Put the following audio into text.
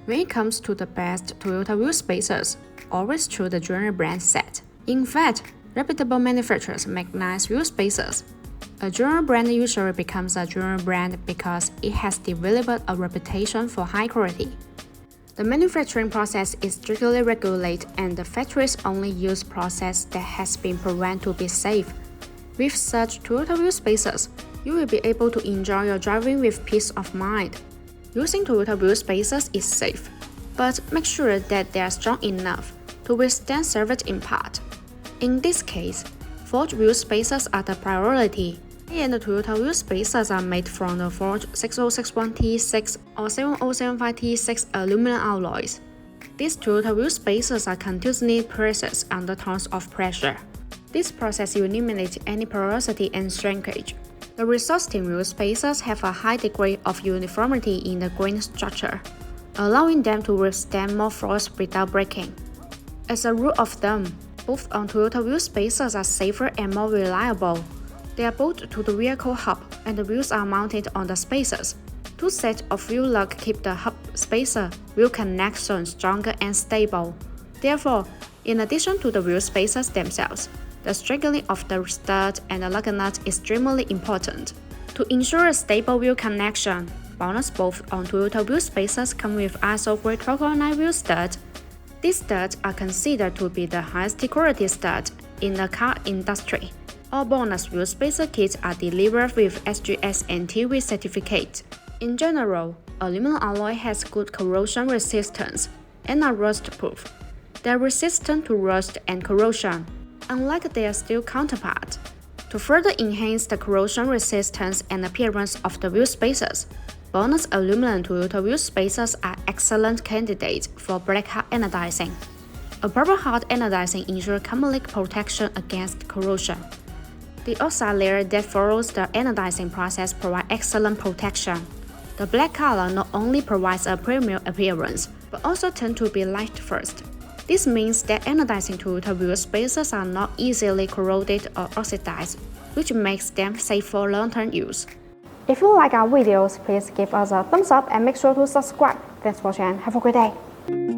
When it comes to the best Toyota wheel spacers, always choose the general brand set. In fact, reputable manufacturers make nice wheel spacers. A general brand usually becomes a general brand because it has developed a reputation for high quality. The manufacturing process is strictly regulated and the factories only use process that has been proven to be safe. With such Toyota wheel spacers, you will be able to enjoy your driving with peace of mind. Using Toyota wheel spacers is safe, but make sure that they are strong enough to withstand service impact. In this case, forged wheel spacers are the priority. And the Toyota wheel spacers are made from the forged 6061T6 or 7075T6 aluminum alloys. These Toyota wheel spacers are continuously processed under tons of pressure. This process eliminates any porosity and shrinkage. The resulting wheel spacers have a high degree of uniformity in the grain structure, allowing them to withstand more force without breaking. As a rule of thumb, both on Toyota wheel spacers are safer and more reliable. They are bolted to the vehicle hub and the wheels are mounted on the spacers. Two sets of wheel lugs keep the hub spacer wheel connection stronger and stable. Therefore, in addition to the wheel spacers themselves, the strengthening of the stud and the lug nut is extremely important. To ensure a stable wheel connection, BONOSS bolts on Toyota wheel spacers come with ISO grade 1209 wheel studs. These studs are considered to be the highest quality studs in the car industry. All BONOSS wheel spacer kits are delivered with SGS and TÜV certificate. In general, aluminum alloy has good corrosion resistance and are rust-proof. They are resistant to rust and corrosion, unlike their steel counterpart. To further enhance the corrosion resistance and appearance of the wheel spacers, BONOSS aluminum Toyota wheel spacers are excellent candidates for black hard anodizing. A purple hard anodizing ensures complete protection against corrosion. The oxide layer that follows the anodizing process provides excellent protection. The black color not only provides a premium appearance, but also tends to be light first. This means that anodizing Toyota wheel spacers are not easily corroded or oxidized, which makes them safe for long-term use. If you like our videos, please give us a thumbs up and make sure to subscribe. Thanks for watching and have a great day.